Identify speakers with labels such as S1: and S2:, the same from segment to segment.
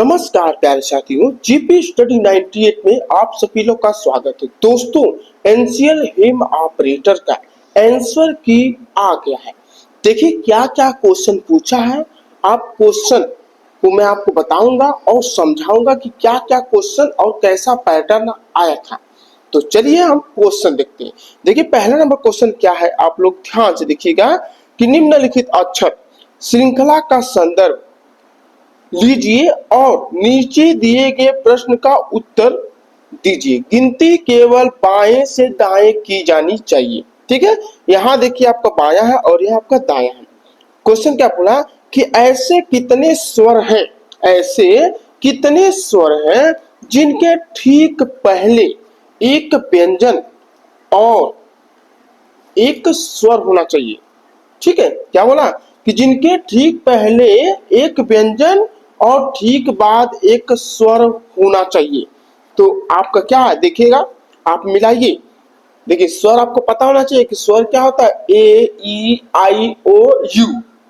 S1: नमस्कार प्यारे साथियों, जीपी स्टडी 98 में आप सभी लोग का स्वागत है। दोस्तों, एनसीएल हेम ऑपरेटर का आंसर की आ गया है। देखिए क्या क्या क्वेश्चन पूछा है। आप क्वेश्चन को मैं आपको बताऊंगा और समझाऊंगा कि क्या क्या क्वेश्चन और कैसा पैटर्न आया था। तो चलिए हम क्वेश्चन देखते हैं। देखिए पहला नंबर क्वेश्चन क्या है, आप लोग ध्यान से देखिएगा कि निम्नलिखित अक्षर श्रृंखला का संदर्भ लीजिए और नीचे दिए गए प्रश्न का उत्तर दीजिए। गिनती केवल बाएं से दाएं की जानी चाहिए। ठीक है, यहाँ देखिए आपका बायां है और यह आपका दायां है। क्वेश्चन क्या बोला कि ऐसे कितने स्वर हैं, ऐसे कितने स्वर हैं जिनके ठीक पहले एक व्यंजन और एक स्वर होना चाहिए। ठीक है, क्या बोला कि जिनके ठीक पहले एक व्यंजन और ठीक बाद एक स्वर होना चाहिए। तो आपका क्या है, देखिएगा आप मिलाइए। देखिए स्वर आपको पता होना चाहिए कि स्वर क्या होता है, ए ई आई ओ यू।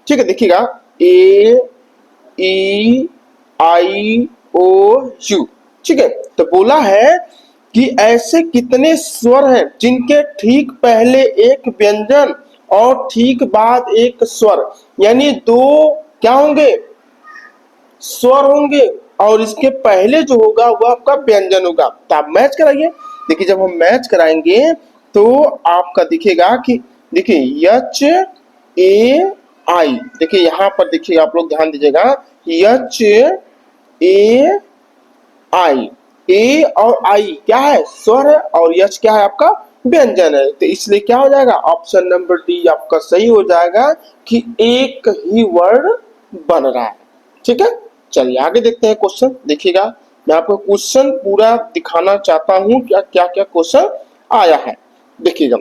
S1: ठीक है, देखिएगा ए ई आई ओ यू। ठीक है, तो बोला है कि ऐसे कितने स्वर हैं जिनके ठीक पहले एक व्यंजन और ठीक बाद एक स्वर, यानी दो क्या होंगे, स्वर होंगे और इसके पहले जो होगा वो आपका व्यंजन होगा। तो आप मैच कराइए। देखिए जब हम मैच कराएंगे तो आपका दिखेगा कि देखिए एच ए आई। देखिए यहाँ पर देखिए आप लोग ध्यान दीजिएगा, एच ए आई, ए और आई क्या है, स्वर है और यच क्या है आपका व्यंजन है। तो इसलिए क्या हो जाएगा, ऑप्शन नंबर डी आपका सही हो जाएगा कि एक ही वर्ड बन रहा है। ठीक है, चलिए आगे देखते हैं क्वेश्चन। देखिएगा मैं आपको क्वेश्चन पूरा दिखाना चाहता हूं क्या क्या क्या क्वेश्चन आया है। देखिएगा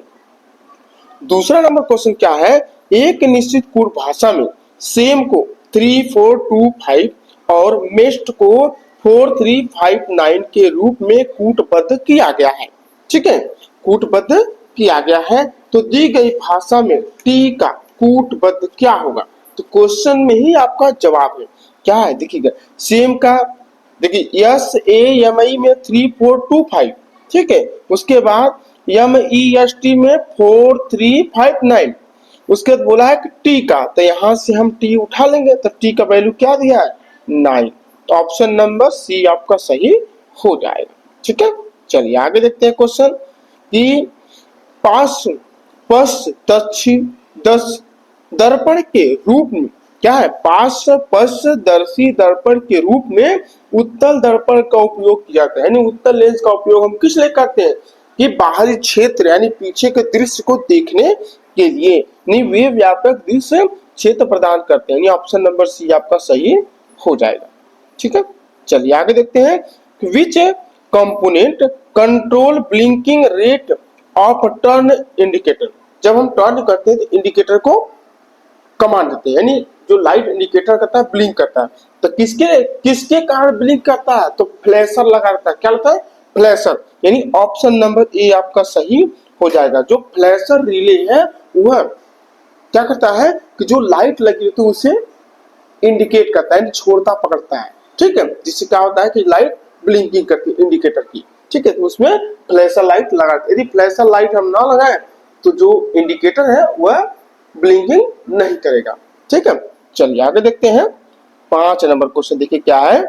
S1: दूसरा नंबर क्वेश्चन क्या है, एक निश्चित कूट भाषा में सेम को 3425 और मेस्ट को 4359 के रूप में कूटबद्ध किया गया है। ठीक है, कूटबद्ध किया गया है। तो दी गई भाषा में टी का कूटबद्ध क्या होगा। तो क्वेश्चन में ही आपका जवाब है क्या है। देखिएगा सेम का देखिए एस ए एम आई में 3425। ठीक है, उसके बाद एम ई एस टी में 4359। उसके बाद बोला है कि टी का, तो यहां से हम टी उठा लेंगे तो टी का वैल्यू क्या दिया है 9। तो ऑप्शन नंबर सी आपका सही हो जाएगा। ठीक है, चलिए आगे देखते हैं क्वेश्चन कि पास पस दस दर्पण के रूप में क्या है, पास पस दर्शी दर्पण के रूप में उत्तल दर्पण का उपयोग किया जाता है। यानी उत्तल लेंस का उपयोग हम किस लिए करते हैं कि बाहरी क्षेत्र यानी पीछे के दृश्य को देखने के लिए, नहीं वे व्यापक दृश्य क्षेत्र प्रदान करते हैं। यानी ऑप्शन नंबर सी आपका सही हो जाएगा। ठीक है, चलिए आगे देखते हैं विच component control blinking rate of turn indicator. जब हम टर्न करते हैं तो इंडिकेटर को कमांड देते हैं, यानी जो लाइट इंडिकेटर करता है ब्लिंक करता है। तो किसके किसके कारण ब्लिंक करता है, तो फ्लैशर लगा रहता है। क्या लगता है, फ्लैशर। यानी ऑप्शन नंबर ए आपका सही हो जाएगा। जो फ्लैशर रिले है वह क्या करता है कि जो लाइट लगी रहती है उसे इंडिकेट करता है, छोड़ता पकड़ता है। ठीक है, जिससे क्या होता है कि लाइट ब्लिंकिंग करती है इंडिकेटर की। ठीक है, तो उसमें फ्लैशर लाइट लगाते। यदि फ्लैशर लाइट हम ना लगाएं तो जो इंडिकेटर है वह ब्लिंकिंग नहीं करेगा। ठीक है, चलिए आगे देखते हैं 5 नंबर क्वेश्चन। देखिए क्या है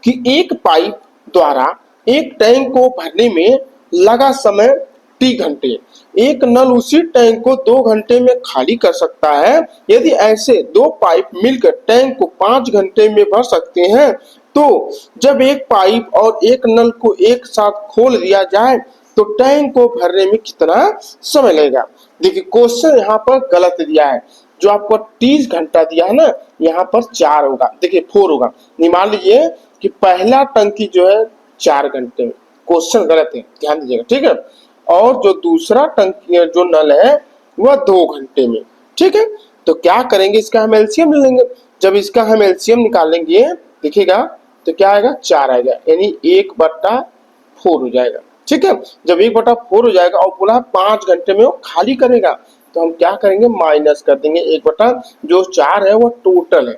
S1: कि एक पाइप द्वारा एक टैंक को भरने में लगा समय टी घंटे, एक नल उसी टैंक को 2 घंटे में खाली कर सकता है। यदि ऐसे 2 पाइप मिलकर टैंक को 5 घंटे में भर सकते हैं तो जब एक पाइप और एक नल को एक साथ खोल दिया जाए तो टैंक को भरने में कितना समय लगेगा। देखिए क्वेश्चन यहाँ पर गलत दिया है। जो आपको 30 घंटा दिया है ना, यहाँ पर 4 होगा। देखिए 4 होगा। मान लीजिए कि पहला टंकी जो है 4 घंटे में, क्वेश्चन गलत है, ध्यान दीजिएगा। ठीक है, और जो दूसरा टंकी जो नल है वह 2 घंटे में। ठीक है, तो क्या करेंगे, इसका हम एलसीएम ले लेंगे। जब इसका हम एलसीएम निकालेंगे देखिएगा तो क्या आएगा, 4 आएगा, यानी 1/4 हो जाएगा। ठीक है, जब 1/4 हो जाएगा और बोला 5 घंटे में वो खाली करेगा तो हम क्या करेंगे, माइनस कर देंगे 1/, जो 4 है वो टोटल है।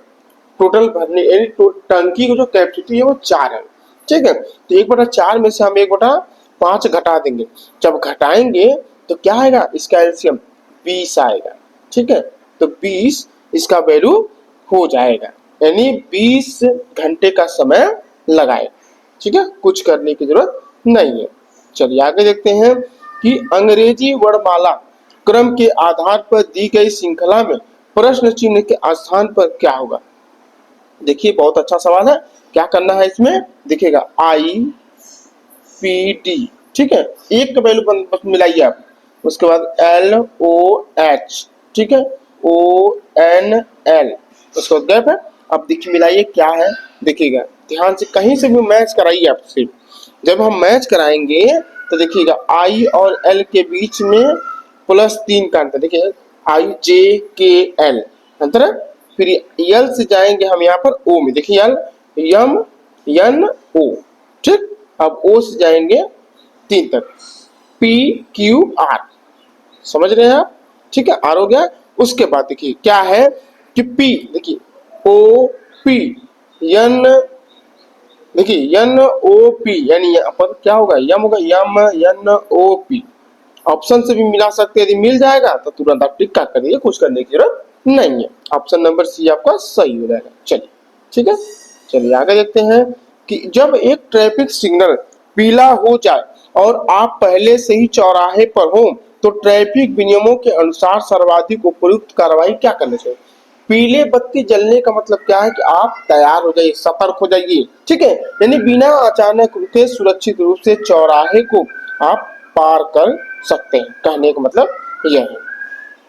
S1: टोटल भरने यानी टंकी की जो कैपेसिटी है वो 4 है। ठीक है, तो 1/4 में से हम 1/5 घटा देंगे। जब घटाएंगे तो क्या आएगा, इसका एलसीएम 20 आएगा। ठीक है, तो 20 इसका वैल्यू हो जाएगा, यानी 20 घंटे का समय लगाए। ठीक है, कुछ करने की जरूरत नहीं है। चलिए आगे देखते हैं कि अंग्रेजी वर्णमाला क्रम के आधार पर दी गई श्रृंखला में प्रश्न चिन्ह के स्थान पर क्या होगा। देखिए बहुत अच्छा सवाल है। क्या करना है इसमें, देखिएगा IPD। ठीक है, एक का वैल्यू बस मिलाइए आप, उसके बाद LOH। ठीक है, ONL, उसका गैप है। अब देखिए मिलाइए क्या है, देखिएगा ध्यान से, कहीं से भी मैच कराइए आप सिर्फ। जब हम मैच कराएंगे तो देखिएगा I और L के बीच में +3 का अंतर, देखिए IJKL अंतर है। फिर यल से जाएंगे हम यहाँ पर ओ में, देखिए यल MNO। ठीक, अब ओ से जाएंगे 3 तक, PQR, समझ रहे हैं आप। ठीक है, आर हो गया। उसके बाद देखिए क्या है कि P, देखिए OP, N, देखिए NOP, यानी यहाँ पर क्या होगा, यम होगा, MNOP। ऑप्शन से भी मिला सकते हैं, यदि मिल जाएगा तो तुरंत आप टिक कर दीजिए, कुछ करने की जरूरत नहीं है। ऑप्शन नंबर सी आपका सही हो जाएगा। चलिए ठीक है, चलिए आगे देखते हैं कि जब एक ट्रैफिक सिग्नल पीला हो जाए और आप पहले से ही चौराहे पर हो तो ट्रैफिक नियमों के अनुसार सर्वाधिक उपयुक्त कार्रवाई क्या करनी चाहिए। पीले बत्ती जलने का मतलब क्या है कि आप तैयार हो जाइए, सतर्क हो जाइए। ठीक है, यानी बिना अचानक रुके सुरक्षित रूप से चौराहे को आप पार कर सकते हैं, कहने का मतलब यह है।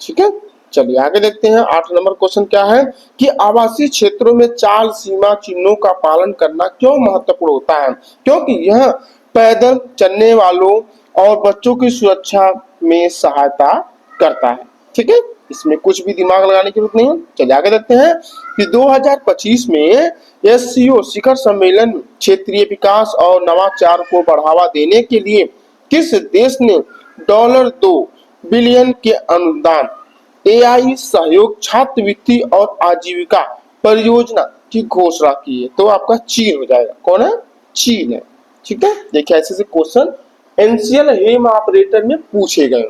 S1: ठीक है, चलिए आगे देखते हैं। 8 नंबर क्वेश्चन क्या है कि आवासीय क्षेत्रों में चाल सीमा चिन्हों का पालन करना क्यों महत्वपूर्ण होता है। क्योंकि यह पैदल चलने वालों और बच्चों की सुरक्षा में सहायता करता है। ठीक है, इसमें कुछ भी दिमाग लगाने की जरूरत नहीं है। चलिए आगे देखते हैं कि 2025 में SCO शिखर सम्मेलन क्षेत्रीय विकास और नवाचार को बढ़ावा देने के लिए किस देश ने $2 बिलियन के अनुदान, AI सहयोग, छात्रवृत्ति और आजीविका परियोजना की घोषणा की है। तो आपका चीन हो जाएगा। कौन है, चीन है। ठीक है, देखिए ऐसे से क्वेश्चन एनसीएल हेम ऑपरेटर में पूछे गए।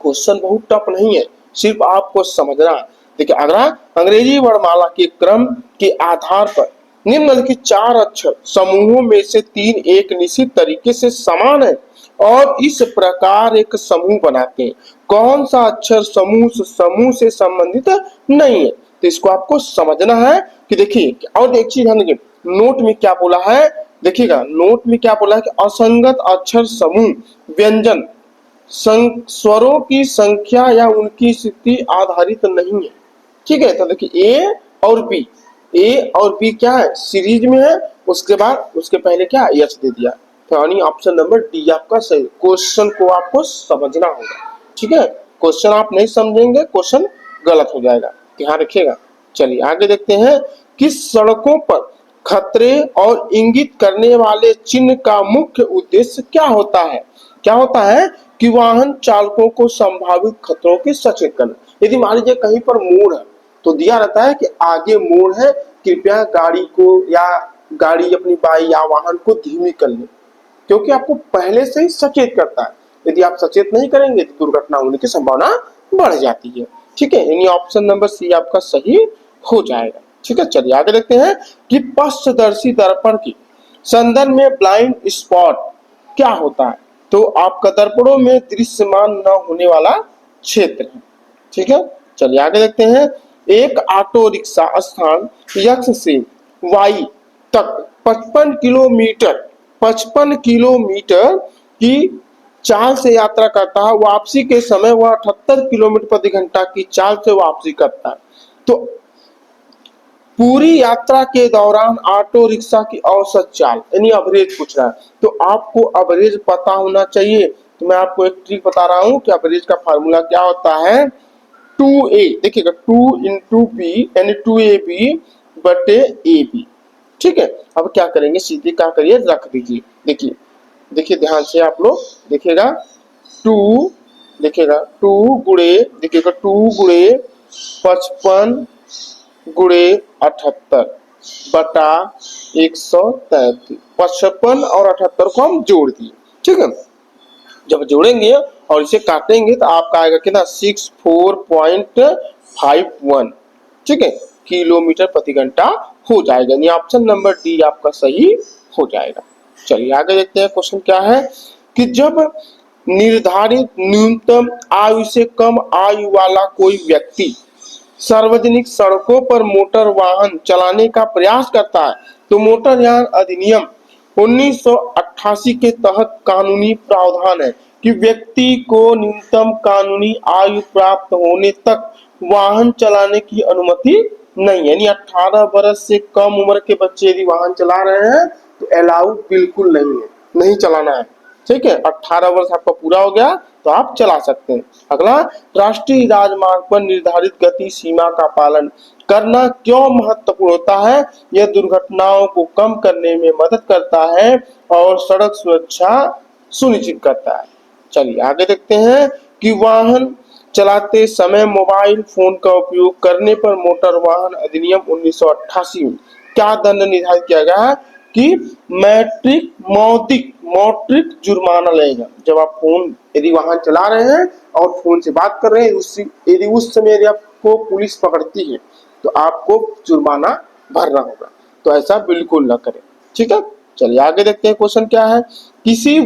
S1: क्वेश्चन बहुत टफ नहीं है, सिर्फ आपको समझना है। देखिए अगर अंग्रेजी वर्णमाला के क्रम के आधार पर निम्नलिखित 4 अक्षर समूहों में से 3 एक निश्चित तरीके से समान है और इस प्रकार एक समूह बनाते हैं, कौन सा अक्षर समूह से संबंधित नहीं है। तो इसको आपको समझना है कि देखिए, और एक चीज ध्यान देखिए, नोट में क्या बोला है, देखिएगा नोट में क्या बोला है कि असंगत अक्षर समूह व्यंजन स्वरों की संख्या या उनकी स्थिति आधारित नहीं है। ठीक है, तो देखिए ए और बी क्या है, सीरीज में है, उसके बाद उसके पहले क्या एच दे दिया, तो यानी ऑप्शन नंबर डी आपका सही। क्वेश्चन को आपको समझना होगा। ठीक है, क्वेश्चन आप नहीं समझेंगे क्वेश्चन गलत हो जाएगा, ध्यान रखिएगा। चलिए आगे देखते हैं कि सड़कों पर खतरे और इंगित करने वाले चिन्ह का मुख्य उद्देश्य क्या होता है। क्या होता है कि वाहन चालकों को संभावित खतरों की सचेत करना। यदि मान लीजिए कहीं पर मोड़ है तो दिया रहता है कि आगे मोड़ है, कृपया गाड़ी को या गाड़ी अपनी बाइक या वाहन को धीमी कर ले, क्योंकि आपको पहले से ही सचेत करता है। यदि आप सचेत नहीं करेंगे तो दुर्घटना होने की संभावना बढ़ जाती है। ठीक है, यानी ऑप्शन नंबर सी आपका सही हो जाएगा। ठीक है, चलिए आगे देखते हैं कि पश्चदर्शी दर्पण की संदर्भ में ब्लाइंड स्पॉट क्या होता है। तो आपका दर्पणों में दृश्यमान न होने वाला क्षेत्र है। ठीक है, चलिए आगे देखते हैं। एक ऑटो रिक्शा स्थान यक्ष से वाई तक 55 किलोमीटर की चाल से यात्रा करता है। वापसी के समय वह 78 किलोमीटर प्रति घंटा की चाल से वापसी करता है। तो पूरी यात्रा के दौरान ऑटो रिक्शा की औसत चाल यानी एवरेज पूछ रहा है, तो आपको एवरेज पता होना चाहिए। तो मैं आपको एक ट्रिक बता रहा हूं कि एवरेज का फार्मूला क्या होता है, 2a, देखिएगा 2 इंटू बी यानी 2ab बटे ab। ठीक है, अब क्या करेंगे, सीधे क्या करिए रख दीजिए। देखिए देखिए ध्यान से आप लोग देखिएगा, 2 देखिएगा 2 गुणे, देखिएगा 2 गुणे 55 गुणे 78 बटा 133, 55 और 78 को हम जोड़ दिए। ठीक है, जब जोड़ेंगे और इसे काटेंगे तो आपका आएगा कितना 64.51, ठीक है, किलोमीटर प्रति घंटा हो जाएगा। यानी ऑप्शन नंबर डी आपका सही हो जाएगा। चलिए आगे देखते हैं क्वेश्चन क्या है कि जब निर्धारित न्यूनतम आयु से कम आयु वाला कोई व्यक्ति सार्वजनिक सड़कों पर मोटर वाहन चलाने का प्रयास करता है तो मोटरयान अधिनियम 1988 के तहत कानूनी प्रावधान है कि व्यक्ति को न्यूनतम कानूनी आयु प्राप्त होने तक वाहन चलाने की अनुमति नहीं है। यानी 18 वर्ष से कम उम्र के बच्चे यदि वाहन चला रहे हैं तो अलाउ बिल्कुल नहीं है, नहीं चलाना है। ठीक है, 18 वर्ष आपका पूरा हो गया तो आप चला सकते हैं। अगला, राष्ट्रीय राजमार्ग पर निर्धारित गति सीमा का पालन करना क्यों महत्वपूर्ण होता है? यह दुर्घटनाओं को कम करने में मदद करता है और सड़क सुरक्षा सुनिश्चित करता है। चलिए आगे देखते हैं कि वाहन चलाते समय मोबाइल फोन का उपयोग करने पर मोटर वाहन अधिनियम 1988 में क्या दंड निर्धारित किया गया है कि मौद्रिक जुर्माना लगेगा। जब आप फोन यदि वाहन चला रहे हैं और फोन से बात कर रहे हैं, यदि उस समय यदि आपको पुलिस पकड़ती है तो आपको जुर्माना भरना होगा, तो ऐसा बिल्कुल न करें। ठीक है, चलिए आगे देखते हैं क्वेश्चन क्या है। किसी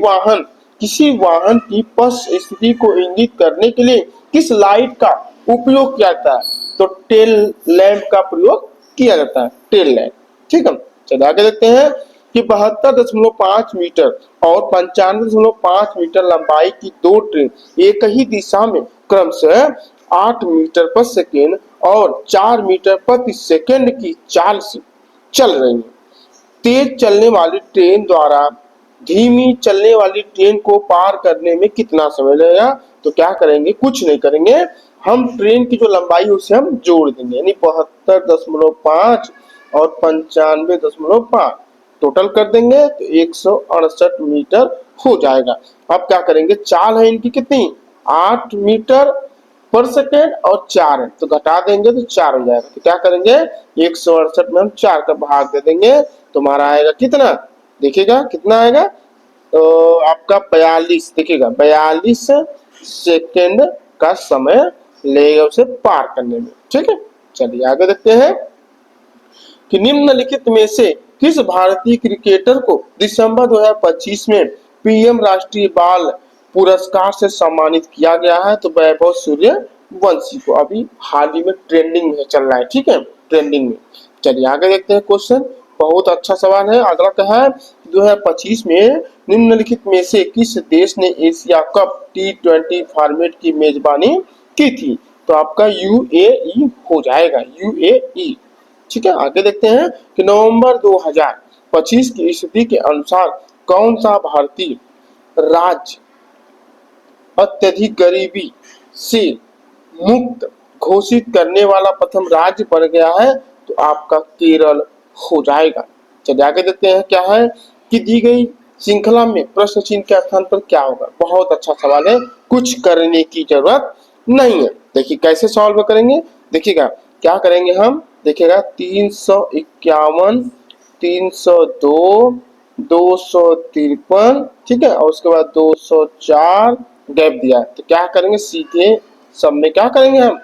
S1: वाहन की पथ स्थिति को इंगित करने के लिए किस लाइट का उपयोग किया जाता है? तो टेल लैंप का प्रयोग किया जाता है, टेल लैंप। ठीक है, चलिए आगे देखते हैं कि 72.5 मीटर और 95.5 मीटर लंबाई की दो ट्रेन एक ही दिशा में क्रमशः 8 मीटर प्रति सेकेंड और 4 मीटर प्रति सेकेंड की चाल से चल रही है। तेज चलने वाली ट्रेन द्वारा धीमी चलने वाली ट्रेन को पार करने में कितना समय लगेगा? तो क्या करेंगे, कुछ नहीं करेंगे, हम ट्रेन की जो लंबाई है उसे हम जोड़ देंगे। यानी 72.5 और 95.5 टोटल कर देंगे तो 168 मीटर हो जाएगा। अब क्या करेंगे, चाल है इनकी कितनी 8 मीटर पर सेकेंड और 4 है तो घटा देंगे तो 4 हो जाएगा। तो क्या करेंगे 168 में हम 4 का भाग दे देंगे तो हमारा आएगा कितना, देखिएगा कितना आएगा, तो आपका 42, देखिएगा 42 सेकेंड का समय लगेगा उसे पार करने में। ठीक है, चलिए आगे देखते हैं कि निम्नलिखित में से किस भारतीय क्रिकेटर को दिसंबर 2025 में पीएम राष्ट्रीय बाल पुरस्कार से सम्मानित किया गया है? तो वैभव सूर्यवंशी को, अभी हाल ही में ट्रेंडिंग में चल रहा है। ठीक है, ट्रेंडिंग में। चलिए आगे देखते हैं क्वेश्चन, बहुत अच्छा सवाल है। अगला क्या है, 2025 में निम्नलिखित में से किस देश ने एशिया कप T20 फॉर्मेट की मेजबानी की थी? तो आपका यूएई हो जाएगा, यूएई। ठीक है, आगे देखते हैं कि नवंबर 2025 की स्थिति के अनुसार कौन सा भारतीय राज्य अत्यधिक गरीबी से मुक्त घोषित करने वाला प्रथम राज्य बन गया है? तो आपका केरल हो जाएगा। चलिए आगे देखते हैं क्या है कि दी गई श्रृंखला में प्रश्न चिन्ह के स्थान पर क्या होगा? बहुत अच्छा सवाल है, कुछ करने की जरूरत नहीं है। देखिए कैसे सॉल्व करेंगे, देखिएगा क्या करेंगे हम, देखिएगा 351, 302, 253, ठीक है, और उसके बाद 204 गैप दिया तो क्या करेंगे, सीधे सब में क्या करेंगे हम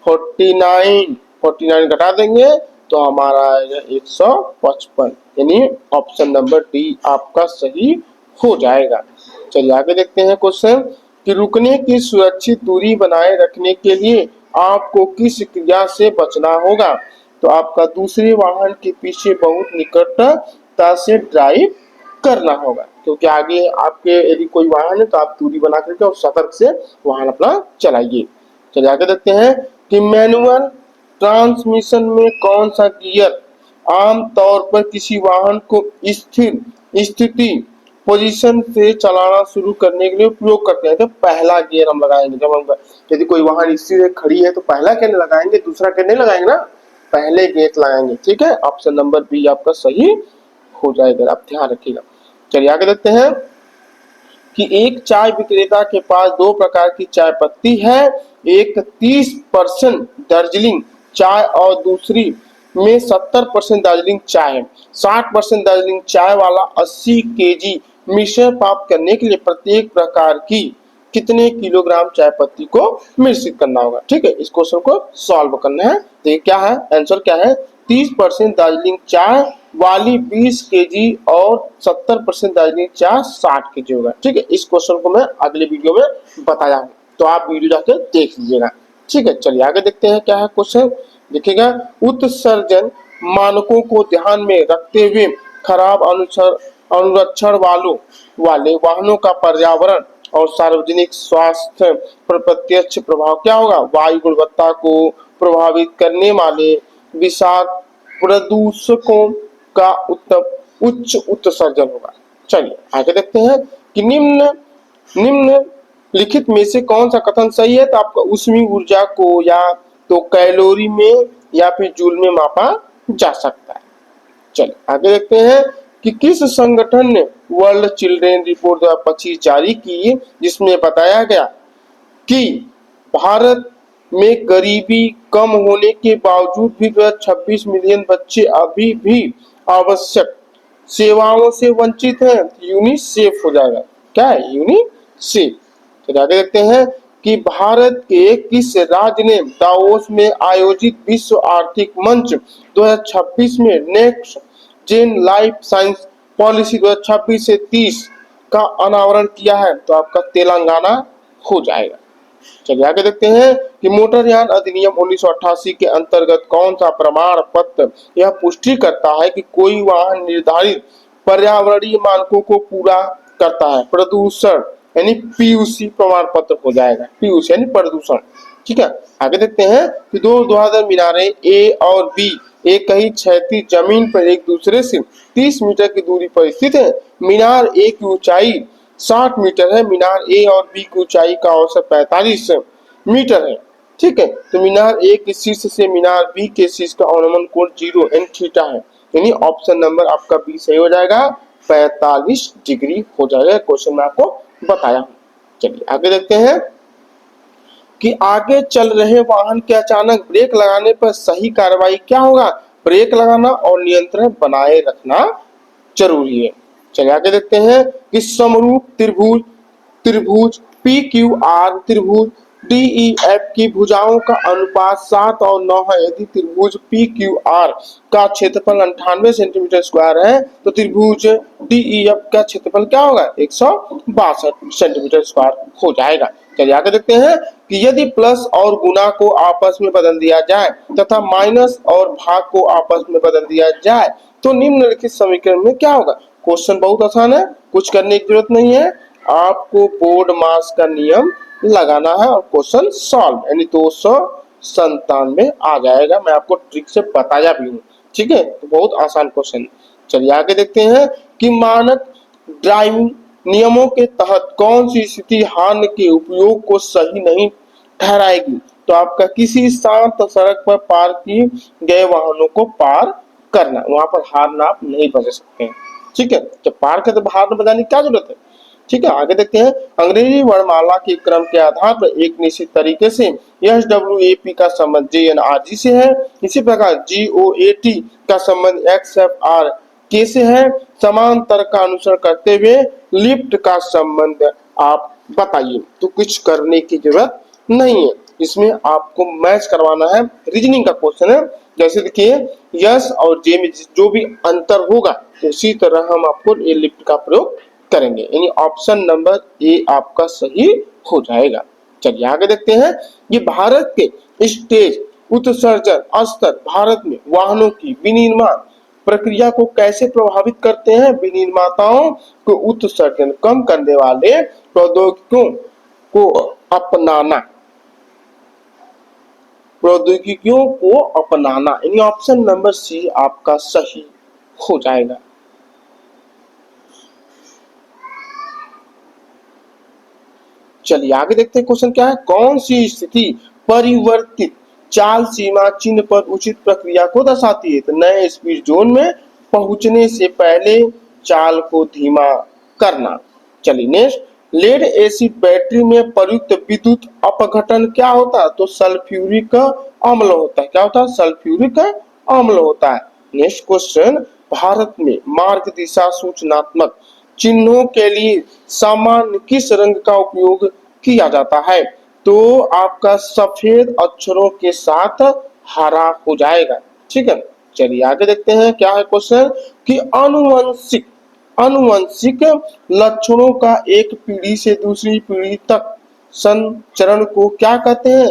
S1: 49 घटा देंगे तो हमारा आएगा 155। यानी ऑप्शन नंबर डी आपका सही हो जाएगा। चलिए आगे देखते हैं क्वेश्चन कि रुकने की सुरक्षित दूरी बनाए रखने के लिए आपको किस क्रिया से बचना होगा? तो आपका दूसरे वाहन के पीछे बहुत निकटता से ड्राइव करना होगा, क्योंकि आगे आपके यदि कोई वाहन है तो आप दूरी बना करके और सतर्क से वाहन अपना चलाइए। चलिए आगे देखते हैं कि मैनुअल ट्रांसमिशन में कौन सा गियर आम तौर पर किसी वाहन को स्थिर स्थिति पोजीशन से चलाना शुरू करने के लिए उपयोग करते हैं? तो पहला गियर हम लगाएंगे। जब हम यदि कोई वाहन स्थिर खड़ी है तो पहला गियर लगाएंगे, दूसरा गियर नहीं लगाएंगे ना, पहले गियर लगाएंगे। ठीक है, ऑप्शन नंबर बी आपका सही हो जाएगा, आप ध्यान रखिएगा। चलिए आगे देखते हैं कि एक चाय विक्रेता के पास दो प्रकार की चाय पत्ती है, एक 30% दार्जिलिंग चाय और दूसरी में 70% दार्जिलिंग चाय है। 60% दार्जिलिंग चाय वाला 80 केजी मिश्रण प्राप्त करने के लिए प्रत्येक प्रकार की कितने किलोग्राम चाय पत्ती को मिश्रित करना होगा। ठीक है, इस क्वेश्चन को सॉल्व करना है। देखिए क्या है आंसर, क्या है 30% दार्जिलिंग चाय वाली 20 केजी और 70% दार्जिलिंग चाय 60 केजी होगा। ठीक है, इस क्वेश्चन को मैं अगले वीडियो में बताया हूँ, तो आप वीडियो जाकर देख लीजिएगा। ठीक है, चलिए आगे देखते हैं क्या है क्वेश्चन। देखिएगा, उत्सर्जन मानकों को ध्यान में रखते हुए खराब अनुरक्षण वाले वाहनों का पर्यावरण और सार्वजनिक स्वास्थ्य पर प्रत्यक्ष प्रभाव क्या होगा। वायु गुणवत्ता को प्रभावित करने वाले विषाक्त प्रदूषकों का उच्च उत्सर्जन होगा। चलिए आगे देखते हैं कि निम्न लिखित में से कौन सा कथन सही है। तो आपका ऊष्मीय ऊर्जा को या तो कैलोरी में या फिर जूल में मापा जा सकता है। चलिए आगे देखते हैं कि किस संगठन ने वर्ल्ड चिल्ड्रेन रिपोर्ट 2025 जारी की, जिसमें बताया गया कि भारत में गरीबी कम होने के बावजूद भी 26 मिलियन बच्चे अभी भी आवश्यक सेवाओं से वंचित हैं। यूनिसेफ हो जाएगा, क्या है यूनिसेफ। तो आगे देखते हैं कि भारत के किस राज्य ने दावोस में आयोजित विश्व आर्थिक मंच 2026 में next gen life science policy 2026 से 30 का अनावरण किया है। तो आपका तेलंगाना हो जाएगा। चलिए आगे देखते हैं कि मोटरयान अधिनियम 1988 के अंतर्गत कौन सा प्रमाण पत्र यह पुष्टि करता है कि कोई वाहन निर्धारित पर्यावरणीय मानकों को पूरा करता है। प्रदूषण यानी पीयूसी प्रमाण पत्र हो जाएगा, पीयूसी यानी प्रदूषण। ठीक है, आगे देखते हैं कि दो ध्वजाधार मीनारें ए और बी एक ही क्षैतिज जमीन पर एक दूसरे से 30 मीटर की दूरी पर स्थित है। मीनार ए की ऊंचाई 60 मीटर है। मीनार ए और बी की ऊंचाई का औसत 45 मीटर है। ठीक है, तो मीनार ए के शीर्ष से मीनार बी के शीर्ष का अनुमान कोण 0 एन थीटा है, यानी ऑप्शन नंबर आपका बी सही हो जाएगा, 45 डिग्री हो जाएगा। क्वेश्चन में आपको बताया। चलिए आगे देखते हैं कि आगे चल रहे वाहन के अचानक ब्रेक लगाने पर सही कार्रवाई क्या होगा। ब्रेक लगाना और नियंत्रण बनाए रखना जरूरी है। चलिए आगे देखते हैं कि समरूप त्रिभुज त्रिभुज पी क्यू आर त्रिभुज डी ई एफ की भुजाओं का अनुपात 7 और 9 है। यदि त्रिभुज पी क्यू आर का क्षेत्रफल 98 सेंटीमीटर स्क्वायर है तो त्रिभुज डी ई एफ का क्षेत्रफल क्या होगा, 162 सेंटीमीटर स्क्वायर हो जाएगा। चलिए आगे देखते हैं कि यदि प्लस और गुना को आपस में बदल दिया जाए तथा माइनस और भाग को आपस में बदल दिया जाए तो निम्नलिखित समीकरण में क्या होगा। क्वेश्चन बहुत आसान है, कुछ करने की जरूरत नहीं है, आपको बोर्ड मास का नियम लगाना है और क्वेश्चन सॉल्व यानी 297 आ जाएगा। मैं आपको ट्रिक से बताया भी हूँ। ठीक है, तो बहुत आसान क्वेश्चन। चलिए आगे देखते हैं कि मानक ड्राइविंग नियमों के तहत कौन सी स्थिति हॉर्न के उपयोग को सही नहीं ठहराएगी। तो आपका किसी शांत सड़क पर पार किए गए वाहनों को पार करना, वहां पर हॉर्न आप नहीं बजा सकते हैं। ठीक है, जब पार करते हॉर्न बजाने की क्या जरूरत है। ठीक है, आगे देखते हैं अंग्रेजी वर्णमाला के क्रम के आधार पर एक निश्चित तरीके से SWAP का संबंध JNRG से है। इसी प्रकार GOAT का संबंध XFR के से है। समान तर्क का अनुसरण करते हुए लिफ्ट का संबंध आप बताइए। तो कुछ करने की जरूरत नहीं है, इसमें आपको मैच करवाना है। रीजनिंग का क्वेश्चन है। जैसे देखिए यस और जे में जो भी अंतर होगा उसी तरह हम आपको ए लिफ्ट का प्रयोग करेंगे, यानी ऑप्शन नंबर ए आपका सही हो जाएगा। चलिए आगे देखते हैं ये भारत के स्टेज उत्सर्जन स्तर भारत में वाहनों की विनिर्माण प्रक्रिया को कैसे प्रभावित करते हैं। विनिर्माताओं को उत्सर्जन कम करने वाले प्रौद्योगिकियों को अपनाना यानी ऑप्शन नंबर सी आपका सही हो जाएगा। चलिए आगे देखते हैं क्वेश्चन क्या है। कौन सी स्थिति परिवर्तित चाल सीमा चिन्ह पर उचित प्रक्रिया को दर्शाती है। तो नए स्पीड जोन में पहुंचने से पहले चाल को धीमा करना। चलिए नेक्स्ट, लेड एसिड बैटरी में प्रयुक्त विद्युत अपघटन क्या होता है। तो सल्फ्यूरिक अम्ल होता है। क्या होता है, सल्फ्यूरिक अम्ल होता है। नेक्स्ट क्वेश्चन, भारत में मार्ग दिशा सूचनात्मक चिन्हों के लिए सामान्य किस रंग का उपयोग किया जाता है? तो आपका सफेद अक्षरों के साथ हरा हो जाएगा। ठीक है, चलिए आगे देखते हैं क्या है क्वेश्चन कि अनुवंशिक अनुवंशिक लक्षणों का एक पीढ़ी से दूसरी पीढ़ी तक संचरण को क्या कहते हैं?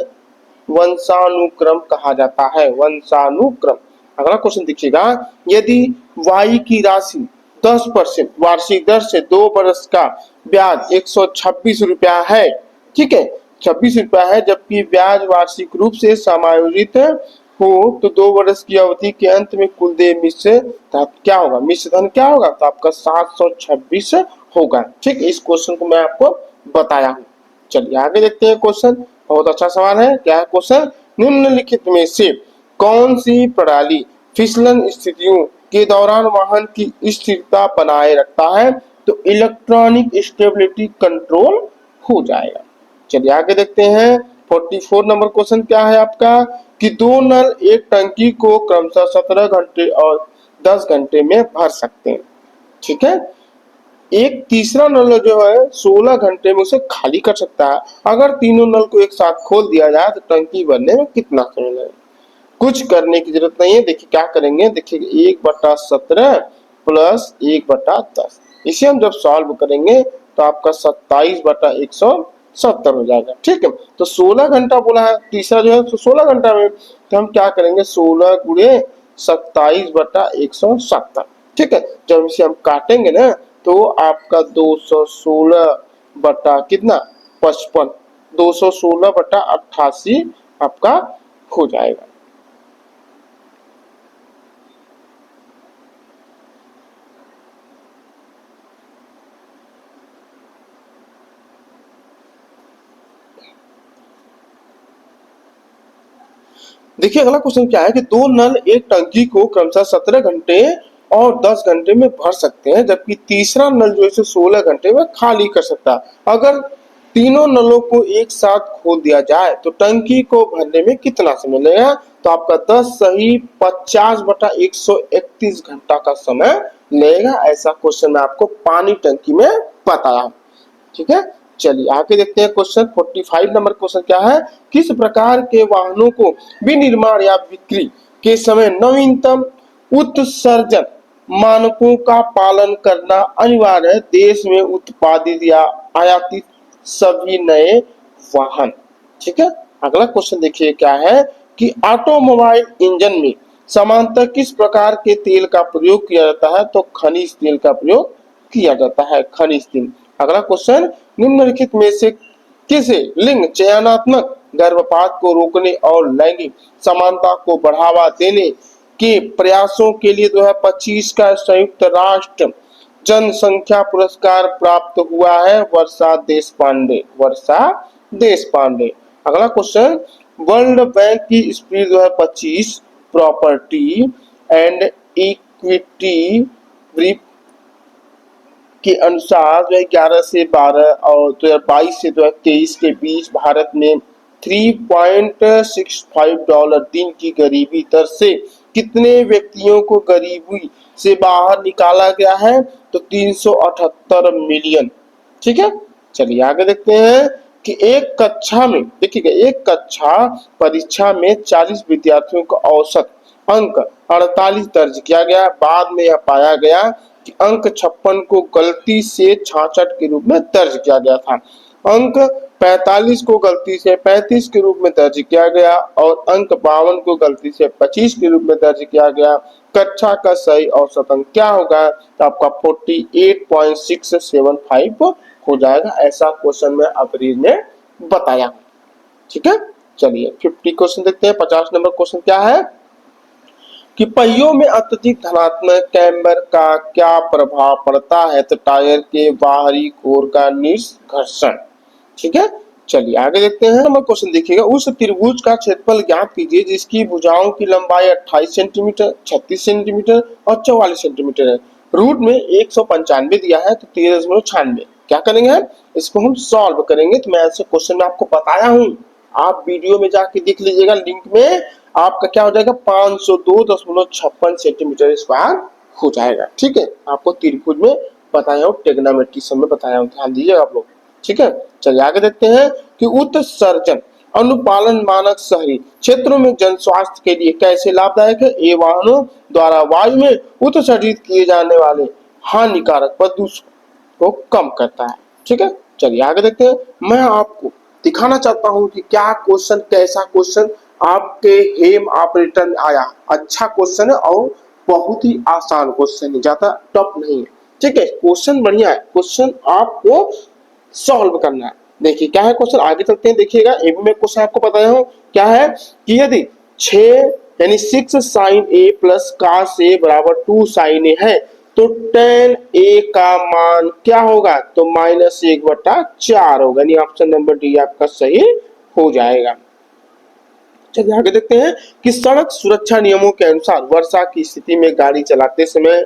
S1: वंशानुक्रम कहा जाता है, वंशानुक्रम। अगला क्वेश्चन देखिएगा, यदि y की राशि 10% वार्षिक दर से 2 वर्ष का ब्याज 126 रुपया है, ठीक है, 26 रुपया है, जबकि ब्याज वार्षिक रूप से समायोजित हो तो 2 वर्ष की अवधि के अंत में कुल देय मिश्र क्या होगा? मिश्र धन क्या होगा? तो आपका 726 होगा। ठीक, इस क्वेश्चन को मैं आपको बताया हूँ। चलिए आगे देखते हैं क्वेश्चन, बहुत अच्छा सवाल है। क्या है क्वेश्चन? निम्नलिखित में से कौन सी प्रणाली फिसलन स्थितियों के दौरान वाहन की स्थिरता बनाए रखता है? तो इलेक्ट्रॉनिक स्टेबिलिटी कंट्रोल हो जाएगा। चलिए आगे देखते हैं 44 नंबर क्वेश्चन क्या है आपका कि दो नल एक टंकी को क्रमशः 17 घंटे और 10 घंटे में भर सकते हैं। ठीक है, एक तीसरा नल जो है 16 घंटे में उसे खाली कर सकता है। अगर तीनों नल को एक साथ खोल दिया जाए तो टंकी भरने में कितना समय लगेगा? कुछ करने की जरूरत नहीं है। देखिए क्या करेंगे, देखिए 1/17 प्लस 1/10, इसे हम जब सॉल्व करेंगे तो आपका 27/170 हो जाएगा। ठीक है, तो 16 घंटा बोला है तीसरा जो है, तो 16 घंटा में तो हम क्या करेंगे 16 गुणे 27/170। ठीक है, जब इसे हम काटेंगे ना तो आपका 216 बटा कितना 55, 216/88 आपका हो जाएगा। देखिए अगला क्वेश्चन क्या है कि दो नल एक टंकी को क्रमशः 17 घंटे और 10 घंटे में भर सकते हैं, जबकि तीसरा नल जो है 16 घंटे में खाली कर सकता है। अगर तीनों नलों को एक साथ खोल दिया जाए तो टंकी को भरने में कितना समय लगेगा? तो आपका 10 सही 50/131 घंटा का समय लगेगा। ऐसा क्वेश्चन मैं आपको पानी टंकी में बताया। ठीक है, चलिए आगे देखते हैं क्वेश्चन 45 नंबर क्वेश्चन क्या है, किस प्रकार के वाहनों को विनिर्माण या बिक्री के समय नवीनतम उत्सर्जन मानकों का पालन करना अनिवार्य है? देश में उत्पादित या आयातित सभी नए वाहन। ठीक है, अगला क्वेश्चन देखिए क्या है कि ऑटोमोबाइल इंजन में सामान्यतः किस प्रकार के तेल का प्रयोग किया जाता है? तो खनिज तेल का प्रयोग किया जाता है, खनिज तेल। अगला क्वेश्चन, निम्नलिखित में से किसे लिंग चयनात्मक गर्भपात को रोकने और लैंगिक समानता को बढ़ावा देने के प्रयासों के लिए 2025 का संयुक्त राष्ट्र जनसंख्या पुरस्कार प्राप्त हुआ है? वर्षा देशपांडे, वर्षा देशपांडे। अगला क्वेश्चन, वर्ल्ड बैंक की spring 2025 property and equity brief के अनुसार जो 11 से 12 और 2022 से 2023 के बीच भारत में $3.65 दिन की गरीबी दर से कितने व्यक्तियों को गरीबी से बाहर निकाला गया है? तो 378 मिलियन। ठीक है, चलिए आगे देखते हैं कि एक कक्षा में देखिएगा, एक कक्षा परीक्षा में 40 विद्यार्थियों का औसत अंक 48 दर्ज किया गया। बाद में यह पाया गया कि अंक 56 को गलती से 66 के रूप में दर्ज किया गया था, अंक 45 को गलती से 35 के रूप में दर्ज किया गया और अंक 52 को गलती से 25 के रूप में दर्ज किया गया। कक्षा का सही औसत अंक क्या होगा? तो आपका 48.675 हो जाएगा। ऐसा क्वेश्चन में अप्रील में बताया। ठीक है, चलिए 50 क्वेश्चन देखते हैं। 50 नंबर क्वेश्चन क्या है कि पहियों में अत्यधिक धनात्मक कैम्बर का क्या प्रभाव पड़ता है? तो टायर के बाहरी कोर का निष्घर्षण। ठीक है, चलिए आगे देखते हैं। नंबर क्वेश्चन देखिएगा, उस त्रिभुज का क्षेत्रफल ज्ञात कीजिए जिसकी भुजाओं की लंबाई 28 सेंटीमीटर, 36 सेंटीमीटर और 44 सेंटीमीटर है। रूट में 195 दिया है तो 13.96। क्या करेंगे हम इसको हम सॉल्व करेंगे। तो मैं ऐसे क्वेश्चन में आपको बताया हूँ, आप वीडियो में जाके देख लीजिएगा, लिंक में आपका क्या हो जाएगा 502.56 सेंटीमीटर स्क्वायर हो जाएगा। ठीक है, आपको त्रिभुज में बताया हूँ, ट्रिग्नोमेट्री सब में बताया हूँ, ध्यान दीजिएगा आप लोग। ठीक है, चलिए आगे देखते हैं कि उत्सर्जन अनुपालन मानक शहरी क्षेत्रों में जन स्वास्थ्य के लिए कैसे लाभदायक है। ये वाहनों द्वारा वायु में उत्सर्जित किए जाने वाले हानिकारक प्रदूषण को कम करता है। ठीक है, चलिए आगे देखते हैं। मैं आपको दिखाना चाहता हूं कि क्या क्वेश्चन, कैसा क्वेश्चन आपके हेम ऑपरेटर में आया। अच्छा क्वेश्चन है और बहुत ही आसान क्वेश्चन है, ज्यादा टफ नहीं है। ठीक है, क्वेश्चन बढ़िया है, क्वेश्चन आपको सॉल्व करना है। देखिए क्या है क्वेश्चन, आगे चलते हैं, देखिएगा। ये भी मैं क्वेश्चन आपको बताया हूँ क्या है कि यदि 6 यानी 6 sign A plus cos A बराबर 2 साइन ए है तो tan ए का मान क्या होगा, तो -1/4 होगा, यानी ऑप्शन नंबर डी आपका सही हो जाएगा। चलिए आगे देखते हैं कि सड़क सुरक्षा नियमों के अनुसार वर्षा की स्थिति में गाड़ी चलाते समय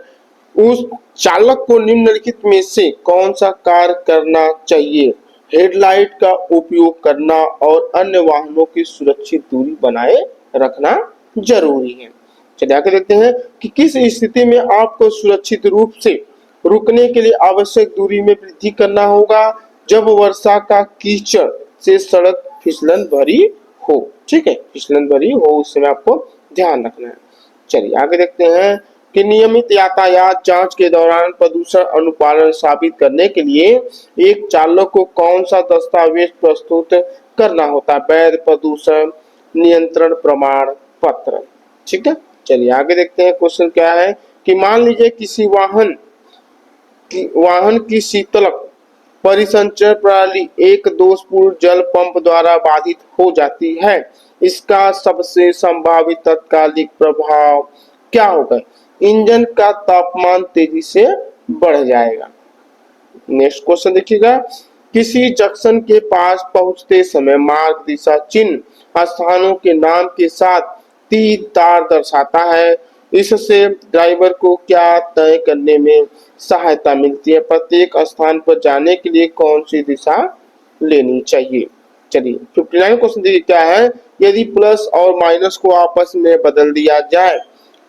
S1: उस चालक को निम्नलिखित में से कौन सा कार्य करना चाहिए। हेडलाइट का उपयोग करना और अन्य वाहनों की सुरक्षित दूरी बनाए रखना जरूरी है। चलिए आगे देखते हैं कि किस स्थिति में आपको सुरक्षित रूप से रुकने के लिए आवश्यक दूरी में वृद्धि करना होगा, जब वर्षा का कीचड़ से सड़क फिसलन भरी हो। ठीक है, फिसलन भरी हो उस समय आपको ध्यान रखना है। चलिए आगे देखते हैं कि नियमित यातायात जांच के दौरान प्रदूषण अनुपालन साबित करने के लिए एक चालक को कौन सा दस्तावेज प्रस्तुत करना होता है। वैध प्रदूषण नियंत्रण प्रमाण पत्र। ठीक है, चलिए आगे देखते हैं क्वेश्चन क्या है कि मान लीजिए किसी वाहन की शीतलक परिसंचरण प्रणाली एक दोषपूर्ण जल पंप द्वारा बाधित हो जाती है। इसका सबसे संभावित तात्कालिक प्रभाव क्या होगा। इंजन का तापमान तेजी से बढ़ जाएगा। नेक्स्ट क्वेश्चन देखिएगा, किसी जंक्शन के पास पहुंचते समय मार्ग दिशा चिन्ह स्थानों के नाम के साथ तीर तार दर्शाता है। इससे ड्राइवर को क्या तय करने में सहायता मिलती है। प्रत्येक स्थान पर जाने के लिए कौन सी दिशा लेनी चाहिए। चलिए 59 क्वेश्चन देखिए क्या है, यदि प्लस और माइनस को आपस में बदल दिया जाए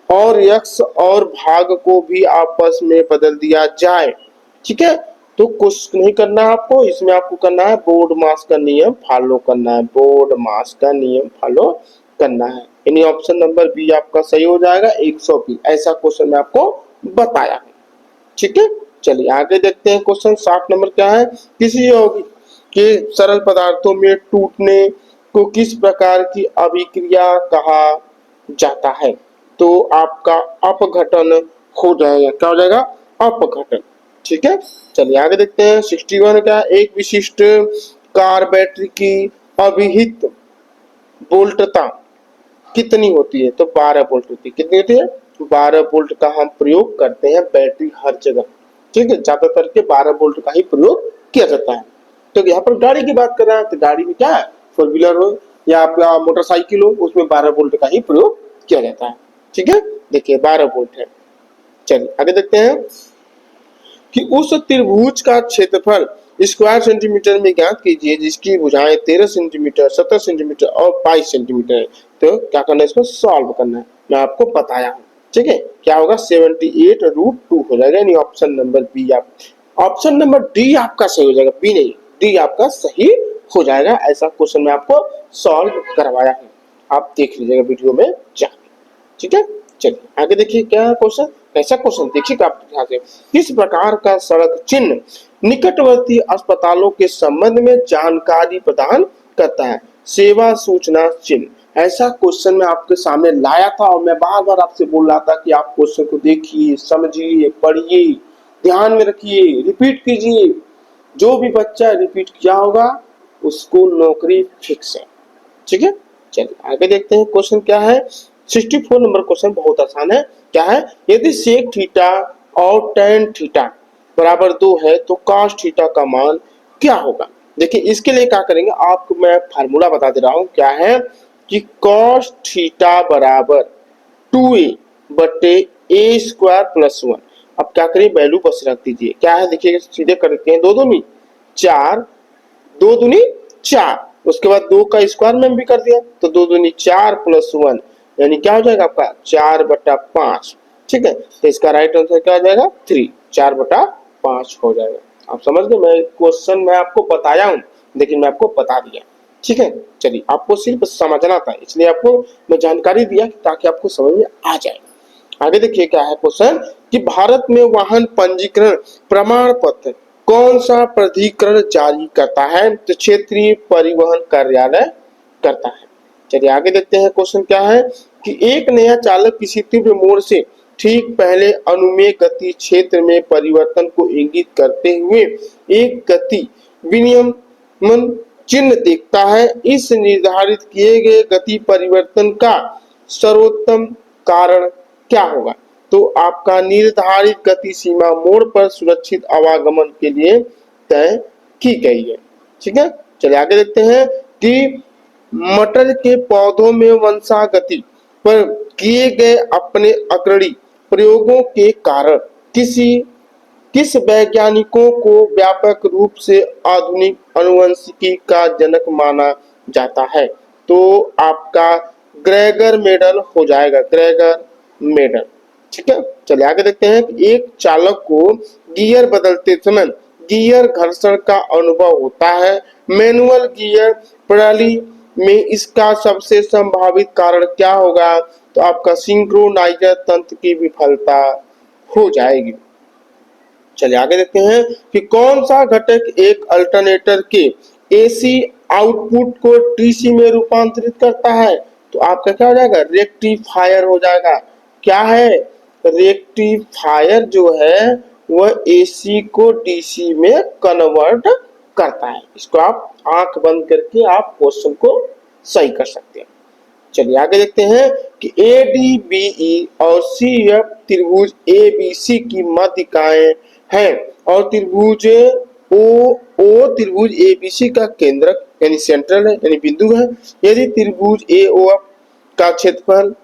S1: और यक्स और भाग को भी आपस में बदल दिया जाए, ठीक है, तो कुछ नहीं करना है आपको, इसमें आपको करना है बोर्ड मास का नियम फॉलो करना है, बोर्ड मास का नियम फॉलो करना है। यानी ऑप्शन नंबर बी आपका सही हो जाएगा 120। ऐसा क्वेश्चन मैं आपको बताया है। ठीक है, चलिए आगे देखते हैं क्वेश्चन 60 नंबर क्या है, किसी यौगिक के सरल पदार्थों में टूटने को किस प्रकार की अभिक्रिया कहा जाता है। तो आपका अपघटन हो जाएगा, क्या हो जाएगा, अपघटन। ठीक है, चलिए आगे देखते हैं 61 का, एक विशिष्ट कार बैटरी की अभिहित वोल्टता कितनी होती है, तो 12 वोल्ट होती है। कितनी होती है, 12 वोल्ट का हम प्रयोग करते हैं बैटरी हर जगह। ठीक है, ज्यादातर के 12 वोल्ट का ही प्रयोग किया जाता है। तो यहाँ पर गाड़ी की बात कर रहे हैं तो गाड़ी में क्या है, 4 व्हीलर हो या आपका मोटरसाइकिल हो, उसमें 12 वोल्ट का ही प्रयोग किया जाता है। ठीक है, देखिए 12 वोल्ट है। चलिए आगे देखते हैं कि उस त्रिभुज का क्षेत्रफल स्क्वायर सेंटीमीटर में ज्ञात कीजिए जिसकी भुजाएं 13 सेंटीमीटर, 17 सेंटीमीटर और 22 सेंटीमीटर है। तो क्या करना है, इसको सॉल्व करना है, मैं आपको बताया हूँ। ठीक है, क्या होगा 78√2 हो जाएगा, यानी option number B option number D आपका सही हो जाएगा, बी नहीं, डी आपका सही हो जाएगा। ऐसा क्वेश्चन मैं आपको सॉल्व करवाया है, आप देख लीजिएगा वीडियो में जाके। ठीक है, चलिए आगे देखिए क्या क्वेश्चन, कैसा क्वेश्चन देखिएगा आप ध्यान से। किस प्रकार का सड़क चिन्ह निकटवर्ती अस्पतालों के संबंध में जानकारी प्रदान करता है। सेवा सूचना चिन्ह। ऐसा क्वेश्चन मैं आपके सामने लाया था और मैं बार बार आपसे बोल रहा था कि आप क्वेश्चन को देखिए, समझिए, पढ़िए, ध्यान में रखिए, रिपीट कीजिए। जो भी बच्चा रिपीट किया होगा उसको नौकरी फिक्स है। ठीक है, चलिए आगे देखते हैं क्वेश्चन क्या है। 64 नंबर क्वेश्चन बहुत आसान है, क्या है, यदि सेक थीटा और tan थीटा बराबर 2 है तो cos थीटा का मान क्या होगा। देखिए इसके लिए क्या करेंगे, आपको मैं फार्मूला बता दे रहा हूं, क्या है कि cos थीटा बराबर 2a बटे a स्क्वायर प्लस 1। अब क्या करिए, वैल्यू बस रख दीजिए, क्या है देखिए सीधे कर देते हैं, 2 दूनी 4, 2 दूनी 4, उसके बाद 2 का स्क्वायर में भी कर दिया तो 2 दूनी 4 प्लस 1 यानी क्या हो जाएगा आपका 4/5। ठीक है, तो इसका राइट आंसर क्या हो जाएगा 3, 4/5 हो जाएगा। आप समझ गए, मैं क्वेश्चन मैं आपको बताया हूँ लेकिन मैं आपको बता दिया। ठीक है, चलिए आपको सिर्फ समझना था इसलिए आपको मैं जानकारी दिया ताकि आपको समझ में आ जाए। आगे देखिए क्या है क्वेश्चन कि भारत में वाहन पंजीकरण प्रमाण पत्र कौन सा प्राधिकरण जारी करता है? तो क्षेत्रीय परिवहन कार्यालय करता है। चलिए आगे देखते हैं क्वेश्चन क्या है कि एक नया चालक किसी तीव्र मोड़ से ठीक पहले अनुमेय गति क्षेत्र में परिवर्तन को इंगित करते हुए एक गति विनियमन चिन्ह देखता है। इस निर्धारित किए गए गति परिवर्तन का सर्वोत्तम कारण क्या होगा? तो आपका निर्धारित गति सीमा मोड़ पर सुरक्षित आवागमन के लिए तय की गई है। ठीक है, चलिए आगे देखते हैं कि मटर के पौधों में वंशागति पर किए गए अपने अग्रणी प्रयोगों के कारण किस वैज्ञानिकों को व्यापक रूप से आधुनिक आनुवंशिकी का जनक माना जाता है? तो आपका ग्रेगर मेडल हो जाएगा, ग्रेगर मेडल। ठीक है, चलिए आगे देखते हैं कि एक चालक को गियर बदलते समय गियर घर्षण का अनुभव होता है। मैनुअल गियर प्रणाली में इसका सबसे संभावित कारण क्या होगा? तो आपका सिंक्रोनाइजर तंत्र की विफलता हो जाएगी। चलिए आगे देखते हैं कि कौन सा घटक एक अल्टरनेटर के एसी आउटपुट को डीसी में रूपांतरित करता है? तो आपका क्या हो जाएगा रेक्टिफायर हो जाएगा। क्या है रेक्टिफायर जो है वह एसी को डीसी में कन्वर्ट करता है। इसको आप आंख बंद करके आप क्वेश्चन को सही कर सकते हैं। चलिए आगे देखते हैं कि ADBE और CF त्रिभुज ABC की मध्यिकाएं हैं और त्रिभुज O त्रिभुज ABC का केंद्रक यानी सेंट्रल है यानी बिंदु है। यदि त्रिभुज AOF का क्षेत्रफल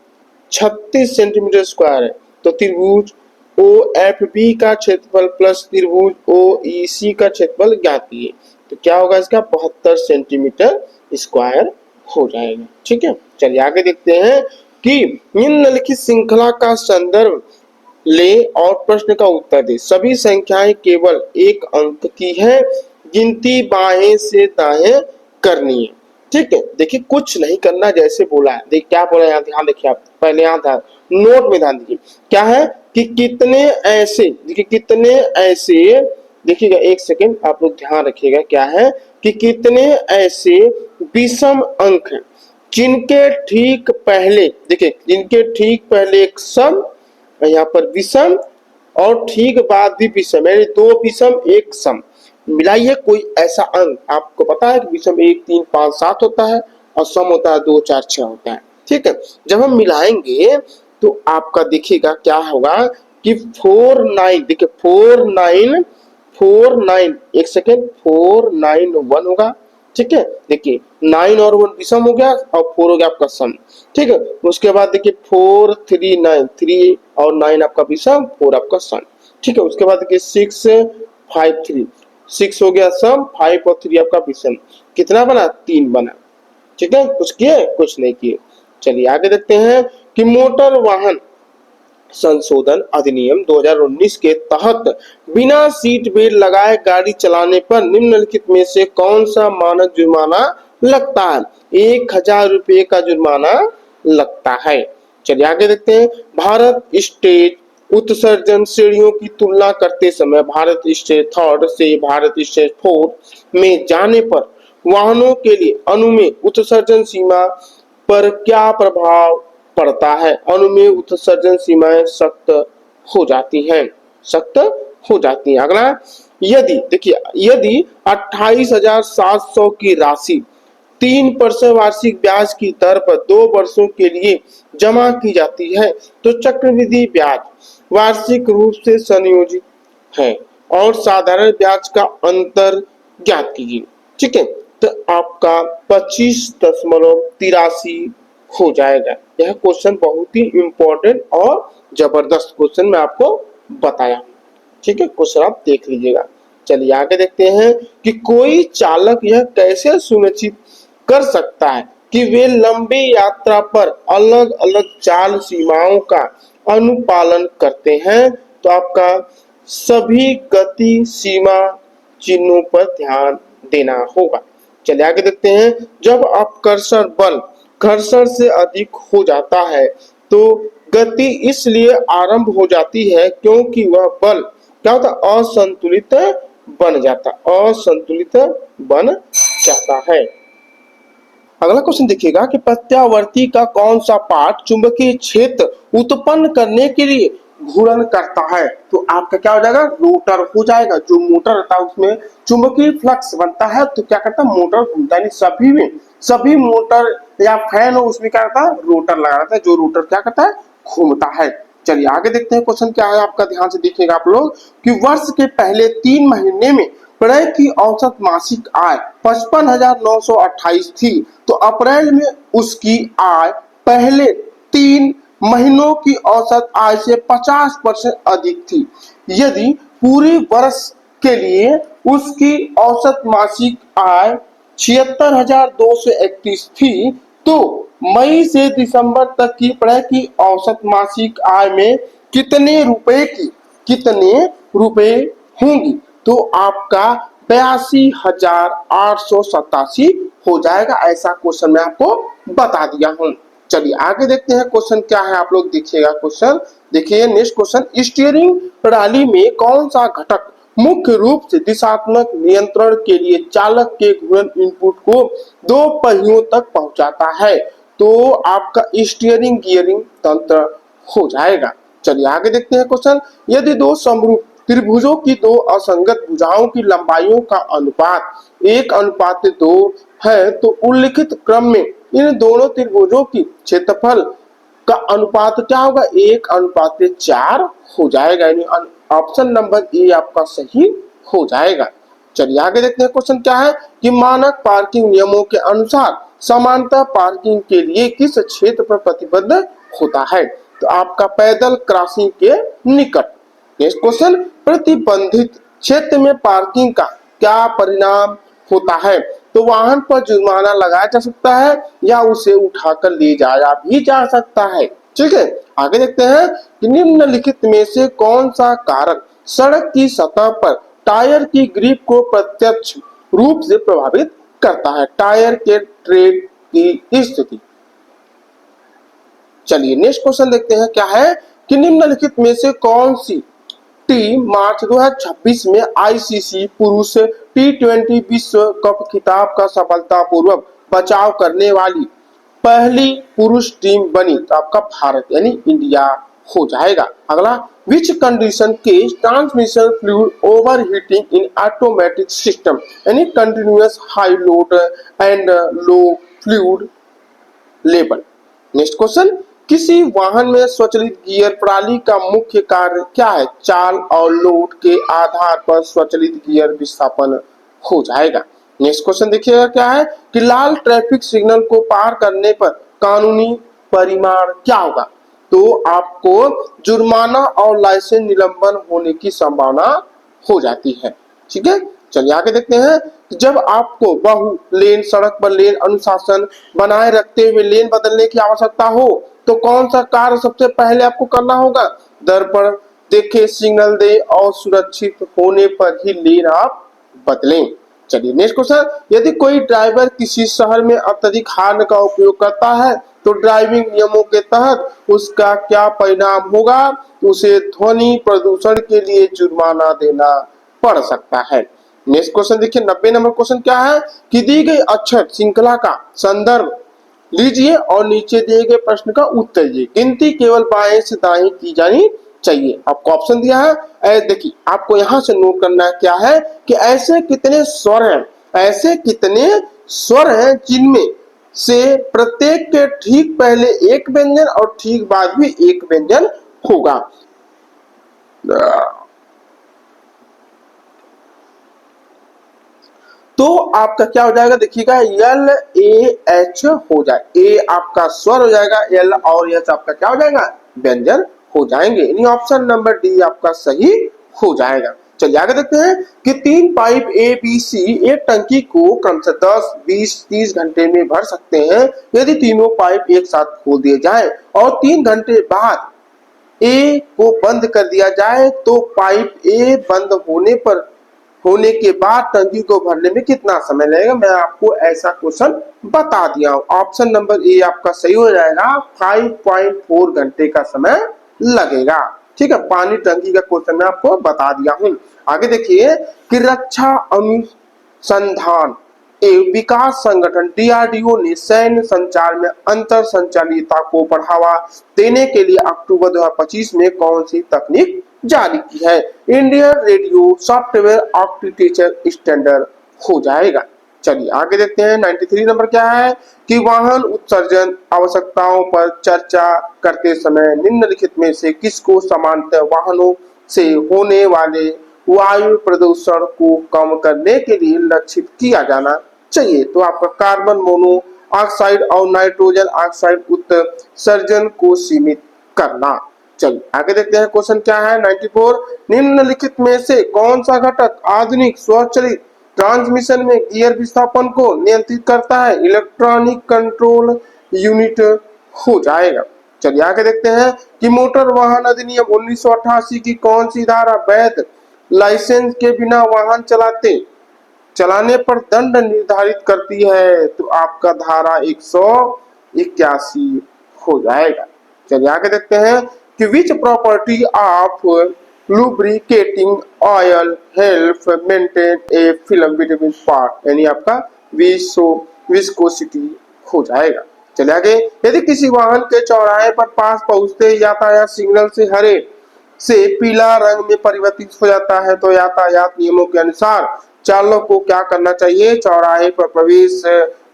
S1: 36 सेंटीमीटर स्क्वायर है तो त्रिभुज OFB का क्षेत्रफल प्लस त्रिभुज OEC का क्षेत्रफल ज्ञात कीजिए। तो क्या होगा इसका 72 सेंटीमीटर स्क्वायर हो जाएगा। ठीक है, चलिए आगे देखते हैं कि निम्नलिखित श्रृंखला का संदर्भ ले और प्रश्न का उत्तर दे। सभी संख्याएं केवल एक अंक की है, गिनती बाएं से दाएं करनी है। ठीक है, देखिए कुछ नहीं करना जैसे बोला है। देखिए क्या बोला है, ध्यान देखिए आप पहले यहाँ था नोट में ध्यान दीजिए। क्या है कि कितने ऐसे, देखिए कितने ऐसे, देखिएगा एक सेकेंड आप लोग ध्यान रखिएगा। क्या है कि कितने ऐसे विषम अंक हैं जिनके ठीक पहले, देखिए जिनके ठीक पहले एक सम, यहाँ पर विषम और ठीक बाद भी विषम यानी 2 विषम 1 सम। मिलाइए कोई ऐसा अंक, आपको पता है कि विषम 1 3 5 7 होता है और सम होता है 2 4 6 होता है। ठीक है, जब हम मिलाएंगे तो आपका देखिएगा क्या होगा कि 4 9, देखिए 4 9 एक सेकेंड 4 9 1 होगा। ठीक है, देखिए 9 और 1 विषम हो गया और 4 हो गया आपका सम। ठीक है, उसके बाद देखिए 4 3 9, 3 और 9 आपका विषम, 4 आपका सम। ठीक है, उसके बाद देखिए 6 5 3, 6 हो गया सम, 5 और 3 आपका विषम। कितना बना 3 बना। ठीक है, कुछ किए कुछ नहीं किए। चलिए आगे देखते हैं कि मोटर वाहन संशोधन अधिनियम 2019 के तहत बिना सीट बेल्ट लगाए गाड़ी चलाने पर निम्नलिखित में से कौन सा मानक जुर्माना लगता है? 1000 रुपये का जुर्माना लगता है। चलिए आगे देखते हैं भारत स्टेट उत्सर्जन श्रेणियों की तुलना करते समय भारत स्टेज 3 से भारत स्टेज 4 में जाने पर वाहनों के लिए अनुमेय उत्सर्जन सीमा पर क्या प्रभाव पड़ता है? अनुमेय उत्सर्जन सीमाएं सख्त हो जाती हैं, सख्त हो जाती हैं। अगला, यदि देखिए यदि 28,700 की राशि 3% वार्षिक ब्याज की दर पर 2 वर्षों के लिए जमा की जाती है तो चक्रवृद्धि ब्याज वार्षिक रूप से संयोजित है और साधारण ब्याज का अंतर ज्ञात कीजिए। ठीक है, तो आपका 25.83 हो जाएगा। यह क्वेश्चन बहुत ही इंपॉर्टेंट और जबरदस्त क्वेश्चन मैं आपको बताया। ठीक है, क्वेश्चन आप देख लीजिएगा। चलिए आगे देखते हैं कि कोई चालक यह कैसे सुनिश्चित कर सकता है कि वे लंबी यात्रा पर अलग अलग चाल सीमाओं का अनुपालन करते हैं। तो आपका सभी गति सीमा चिन्हों पर ध्यान देना होगा। चलिए आगे देखते हैं। जब अपकर्षण बल घर्षण से अधिक हो जाता है तो गति इसलिए आरंभ हो जाती है क्योंकि वह बल क्या होता है, असंतुलित बन जाता है। अगला क्वेश्चन देखिएगा कि प्रत्यावर्ती का कौन सा पार्ट चुंबकीय क्षेत्र उत्पन्न करने के लिए घूर्णन करता है। तो आपका क्या हो जाएगा, रोटर हो जाएगा। जो मोटर रहता है उसमें चुंबकीय फ्लक्स बनता है तो क्या करता है, मोटर घूमता है। सभी में, सभी मोटर या फैन हो उसमें क्या करता है, रोटर लगा रहता है। जो रोटर क्या करता है, घूमता है। चलिए आगे देखते हैं क्वेश्चन क्या है आपका, ध्यान से देखिएगा आप लोग कि वर्ष के पहले 3 महीने में क्रय की औसत मासिक आय 55,928 थी। तो अप्रैल में उसकी आय पहले 3 महीनों की औसत आय से 50% अधिक थी। यदि पूरे वर्ष के लिए उसकी औसत मासिक आय 76,231 थी तो मई से दिसंबर तक की क्रय की औसत मासिक आय में कितने रुपए होंगी। तो आपका 82,887 हो जाएगा। ऐसा क्वेश्चन मैं आपको बता दिया हूं। चलिए आगे देखते हैं क्वेश्चन क्या है, आप लोग देखिएगा क्वेश्चन। देखिए नेक्स्ट क्वेश्चन, स्टीयरिंग प्रणाली में कौन सा घटक मुख्य रूप से दिशात्मक नियंत्रण के लिए चालक के घूर्णन इनपुट को 2 पहियों तक पहुंचाता है। तो आपका स्टीयरिंग गियरिंग तंत्र हो जाएगा। चलिए आगे देखते हैं क्वेश्चन, यदि 2 समरूप त्रिभुजों की 2 असंगत भुजाओं की लंबाइयों का अनुपात 1:2 है तो उल्लिखित क्रम में इन दोनों त्रिभुजों की क्षेत्रफल का अनुपात क्या होगा, 1:4 हो जाएगा। यानी ऑप्शन नंबर ए आपका सही हो जाएगा। चलिए आगे देखते हैं क्वेश्चन क्या है कि मानक पार्किंग नियमों के अनुसार समांतर पार्किंग के लिए किस क्षेत्र पर प्रतिबद्ध होता है। तो आपका पैदल क्रॉसिंग के निकट। नेक्स्ट क्वेश्चन, प्रतिबंधित क्षेत्र में पार्किंग का क्या परिणाम होता है। तो वाहन पर जुर्माना लगाया जा सकता है या उसे उठाकर ले जाया भी जा सकता है। ठीक है, आगे देखते हैं कि निम्नलिखित में से कौन सा कारक सड़क की सतह पर टायर की ग्रिप को प्रत्यक्ष रूप से प्रभावित करता है। टायर के ट्रेड की स्थिति। चलिए नेक्स्ट क्वेश्चन देखते हैं क्या है कि निम्नलिखित में से कौन सी टीम मार्च 2026 में आईसीसी पुरुष T20 विश्व कप खिताब का सफलतापूर्वक बचाव करने वाली पहली पुरुष टीम बनी। तो आपका भारत यानी इंडिया हो जाएगा। अगला, विच कंडीशन के transmission fluid over heating in automatic system यानी continuous high load and low fluid level. Next question, किसी वाहन में स्वचालित गियर प्रणाली का मुख्य कार्य क्या है। चाल और लोड के आधार पर स्वचालित गियर विस्थापन हो जाएगा। नेक्स्ट क्वेश्चन देखिएगा क्या है कि लाल ट्रैफिक सिग्नल को पार करने पर कानूनी परिमाण क्या होगा। तो आपको जुर्माना और लाइसेंस निलंबन होने की संभावना हो जाती है। ठीक है, चलिए आगे देखते हैं। जब आपको बहु लेन सड़क पर लेन अनुशासन बनाए रखते हुए लेन बदलने की आवश्यकता हो तो कौन सा कार्य सबसे पहले आपको करना होगा। दर्पण देखे, सिग्नल दे और सुरक्षित होने पर ही लेन आप बदलें। चलिए नेक्स्ट क्वेश्चन, यदि कोई ड्राइवर किसी शहर में अत्यधिक हॉर्न का उपयोग करता है तो ड्राइविंग नियमों के तहत उसका क्या परिणाम होगा। उसे ध्वनि प्रदूषण के लिए जुर्माना देना पड़ सकता है। नेक्स्ट क्वेश्चन देखिए 90 नंबर क्वेश्चन क्या है कि दी गई अक्षर श्रृंखला का संदर्भ लीजिए और नीचे दिए गए प्रश्न का उत्तर दीजिए। गिनती केवल बाएं से दाएं की जानी चाहिए। आपको ऑप्शन दिया है, देखिए आपको यहां से नोट करना है क्या है कि ऐसे कितने स्वर हैं जिनमें से प्रत्येक के ठीक पहले एक व्यंजन और ठीक बाद भी एक व्यंजन होगा। तो आपका क्या हो जाएगा, देखिएगा LAH हो जाए। ए आपका स्वर हो जाएगा, L और H आपका क्या हो जाएगा, व्यंजन हो जाएंगे। यानी ऑप्शन नंबर डी आपका सही हो जाएगा। चलिए आगे देखते हैं कि 3 पाइप ए बी सी एक टंकी को क्रमशः 10, 20, 30 घंटे में भर सकते हैं यदि तीनों पाइप एक साथ खोल दिए जाएं और 3 घंटे बाद ए को बंद कर दिया जाए तो पाइप ए बंद होने के बाद टंकी को भरने में कितना समय लगेगा। मैं आपको ऐसा क्वेश्चन बता दिया हूं। ऑप्शन नंबर ए आपका सही हो जाएगा। 5.4 घंटे का समय लगेगा। ठीक है, पानी टंकी का क्वेश्चन मैं आपको बता दिया हूं। आगे देखिए कि रक्षा अनुसंधान एवं विकास संगठन डीआरडीओ ने सैन्य संचार में अंतर संचालिता को बढ़ावा देने के लिए अक्टूबर 2025 में कौन सी तकनीक जारी की है। Indian radio software architecture standard हो जाएगा। चलिए आगे देखते हैं 93 नंबर क्या है कि वाहन उत्सर्जन आवश्यकताओं पर चर्चा करते समय निम्नलिखित में से किसको सामान्यतः वाहनों से होने वाले वायु प्रदूषण को कम करने के लिए लक्षित किया जाना चाहिए। तो आपका कार्बन मोनोऑक्साइड और नाइट्रोजन ऑक्साइड उत्सर्जन को सीमित करना। चलिए आगे देखते हैं क्वेश्चन क्या है 94 निम्नलिखित में से कौन सा घटक आधुनिक स्वचालित ट्रांसमिशन में गियर विस्थापन को नियंत्रित करता है। इलेक्ट्रॉनिक कंट्रोल यूनिट हो जाएगा। चलिए आगे देखते हैं कि मोटर वाहन अधिनियम 1988 की कौन सी धारा वैध लाइसेंस के बिना वाहन चलाने पर दंड निर्धारित करती है। तो आपका धारा 181 हो जाएगा। चलिए आगे देखते हैं कि which property of lubricating oil help maintain A film between part, यानी आपका विस्कोसिटी हो जाएगा। चलिए आगे, यदि किसी वाहन के चौराहे पर पास पहुंचते यातायात सिग्नल से हरे से पीला रंग में परिवर्तित हो जाता है तो यातायात नियमों के अनुसार चालक को क्या करना चाहिए। चौराहे पर प्रवेश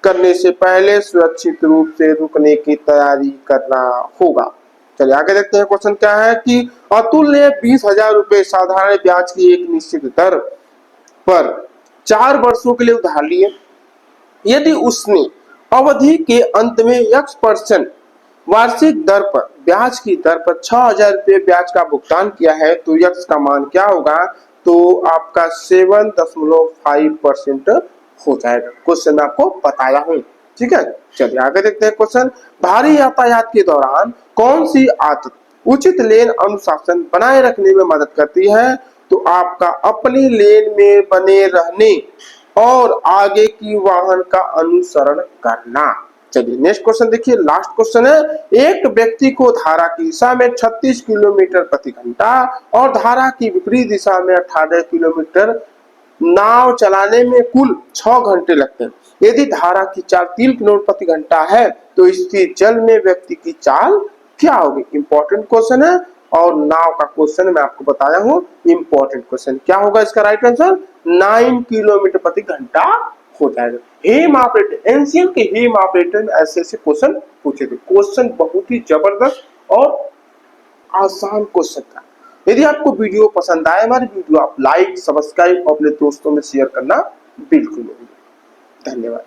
S1: करने से पहले सुरक्षित रूप से रुकने की तैयारी करना होगा। चलिए आगे देखते हैं क्वेश्चन क्या है कि अतुल ने 20,000 रुपए साधारण ब्याज की एक निश्चित दर पर 4 वर्षों के लिए उधार लिए। यदि उसने अवधि के अंत में x% वार्षिक दर पर ब्याज की दर पर 6,000 रुपए ब्याज का भुगतान किया है तो x का मान क्या होगा। तो आपका 7.5% हो जाएगा। क्वेश्चन आपको बताया हूं। ठीक है, चलिए आगे देखते हैं क्वेश्चन। भारी यातायात के दौरान कौन सी आदत उचित लेन अनुशासन बनाए रखने में मदद करती है। तो आपका अपनी लेन में बने रहने और आगे की वाहन का अनुसरण करना। चलिए नेक्स्ट क्वेश्चन देखिए, लास्ट क्वेश्चन है। एक व्यक्ति को धारा की दिशा में 36 किलोमीटर प्रति घंटा और धारा की विपरीत दिशा में 18 किलोमीटर नाव चलाने में कुल 6 घंटे लगते हैं। यदि धारा की चाल 3 किलोमीटर प्रति घंटा है तो स्थिर जल में व्यक्ति की चाल क्या होगी। इंपॉर्टेंट क्वेश्चन है और नाव का क्वेश्चन मैं आपको बताया हूं। इंपॉर्टेंट क्वेश्चन क्या होगा इसका राइट आंसर 9 किलोमीटर प्रति घंटा हो जाएगा। हेम ऑपरेटर, एनसीएल के हेम ऑपरेटर में ऐसे ऐसे क्वेश्चन पूछे थे। क्वेश्चन बहुत ही जबरदस्त और आसान क्वेश्चन था। यदि आपको वीडियो पसंद आए हमारी वीडियो आप लाइक सब्सक्राइब और अपने दोस्तों में शेयर करना बिल्कुल नहीं। धन्यवाद।